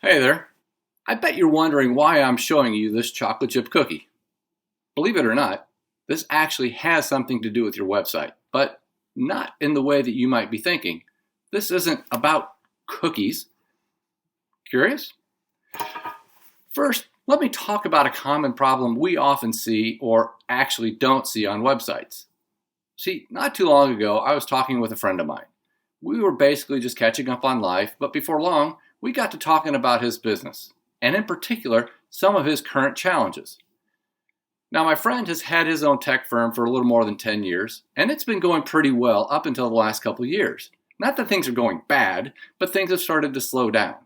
Hey there. I bet you're wondering why I'm showing you this chocolate chip cookie. Believe it or not, this actually has something to do with your website, but not in the way that you might be thinking. This isn't about cookies. Curious? First, let me talk about a common problem we often see or actually don't see on websites. See, not too long ago, I was talking with a friend of mine. We were basically just catching up on life, but before long, we got to talking about his business, and in particular, some of his current challenges. Now, my friend has had his own tech firm for a little more than 10 years, and it's been going pretty well up until the last couple of years. Not that things are going bad, but things have started to slow down.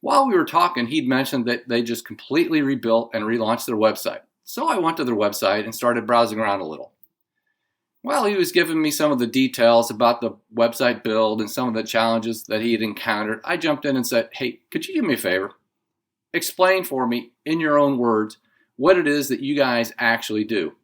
While we were talking, he'd mentioned that they just completely rebuilt and relaunched their website. So I went to their website and started browsing around a little. While he was giving me some of the details about the website build and some of the challenges that he had encountered, I jumped in and said, "Hey, could you do me a favor? Explain for me, in your own words, what it is that you guys actually do."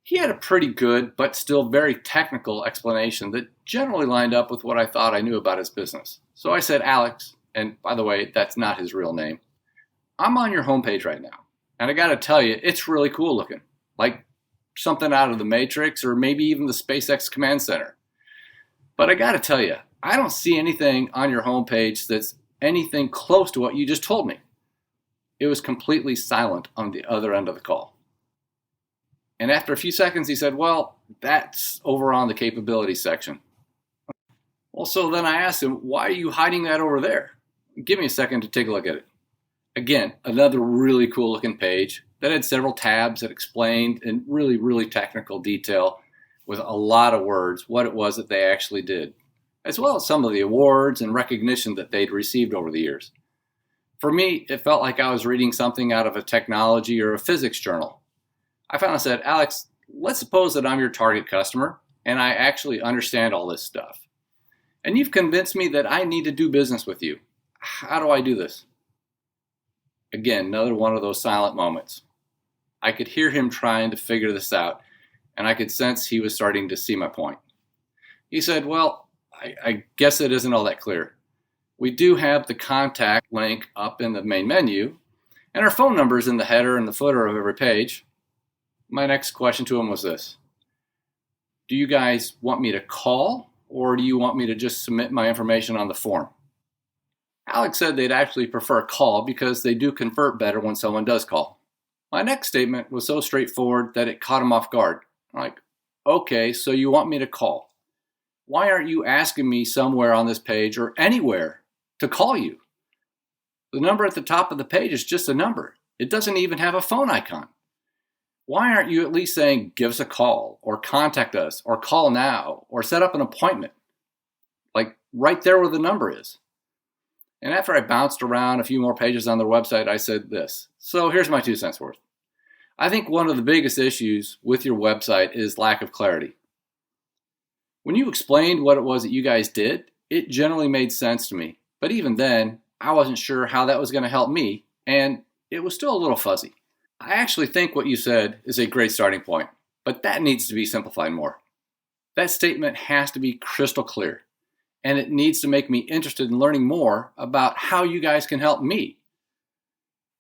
He had a pretty good, but still very technical explanation that generally lined up with what I thought I knew about his business. So I said, "Alex," and by the way, that's not his real name, "I'm on your homepage right now. And I gotta tell you, it's really cool looking. Like something out of the Matrix or maybe even the SpaceX Command Center. But I gotta tell you, I don't see anything on your homepage that's anything close to what you just told me." It was completely silent on the other end of the call. And after a few seconds, he said, "Well, that's over on the capabilities section." Well, so then I asked him, "Why are you hiding that over there? Give me a second to take a look at it." Again, another really cool looking page that had several tabs that explained in really technical detail with a lot of words what it was that they actually did, as well as some of the awards and recognition that they'd received over the years. For me, it felt like I was reading something out of a technology or a physics journal. I finally said, "Alex, let's suppose that I'm your target customer and I actually understand all this stuff. And you've convinced me that I need to do business with you. How do I do this?" Again, another one of those silent moments. I could hear him trying to figure this out, and I could sense he was starting to see my point. He said, "Well, I guess it isn't all that clear. We do have the contact link up in the main menu, and our phone number is in the header and the footer of every page." My next question to him was this: "Do you guys want me to call, or do you want me to just submit my information on the form?" Alex said they'd actually prefer a call because they do convert better when someone does call. My next statement was so straightforward that it caught him off guard. I'm like, "Okay, so you want me to call. Why aren't you asking me somewhere on this page or anywhere to call you? The number at the top of the page is just a number. It doesn't even have a phone icon. Why aren't you at least saying, 'Give us a call,' or 'Contact us,' or 'Call now,' or 'Set up an appointment'? Like right there where the number is." And after I bounced around a few more pages on their website, I said this. So here's my 2 cents worth. I think one of the biggest issues with your website is lack of clarity. When you explained what it was that you guys did, it generally made sense to me. But even then, I wasn't sure how that was going to help me, and it was still a little fuzzy. I actually think what you said is a great starting point, but that needs to be simplified more. That statement has to be crystal clear, and it needs to make me interested in learning more about how you guys can help me.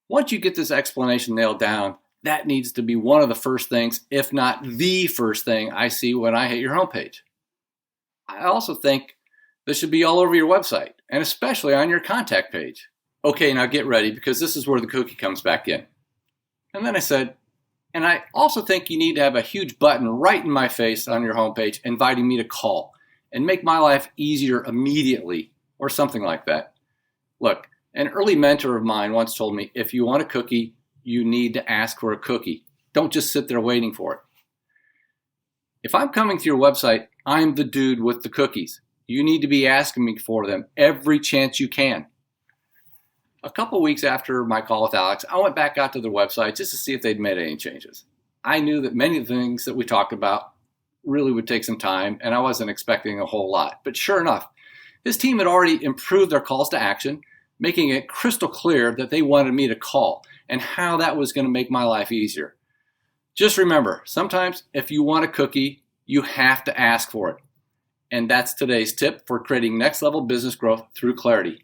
Once you get this explanation nailed down, that needs to be one of the first things, if not the first thing, I see when I hit your homepage. I also think this should be all over your website, and especially on your contact page. Okay, now get ready, because this is where the cookie comes back in. And then I said, "And I also think you need to have a huge button right in my face on your homepage inviting me to call and make my life easier immediately," or something like that. Look, an early mentor of mine once told me, if you want a cookie, you need to ask for a cookie. Don't just sit there waiting for it. If I'm coming to your website, I'm the dude with the cookies. You need to be asking me for them every chance you can. A couple weeks after my call with Alex, I went back out to their website just to see if they'd made any changes. I knew that many of the things that we talked about really would take some time, and I wasn't expecting a whole lot. But sure enough, his team had already improved their calls to action, making it crystal clear that they wanted me to call and how that was going to make my life easier. Just remember, sometimes if you want a cookie, you have to ask for it. And that's today's tip for creating next level business growth through clarity.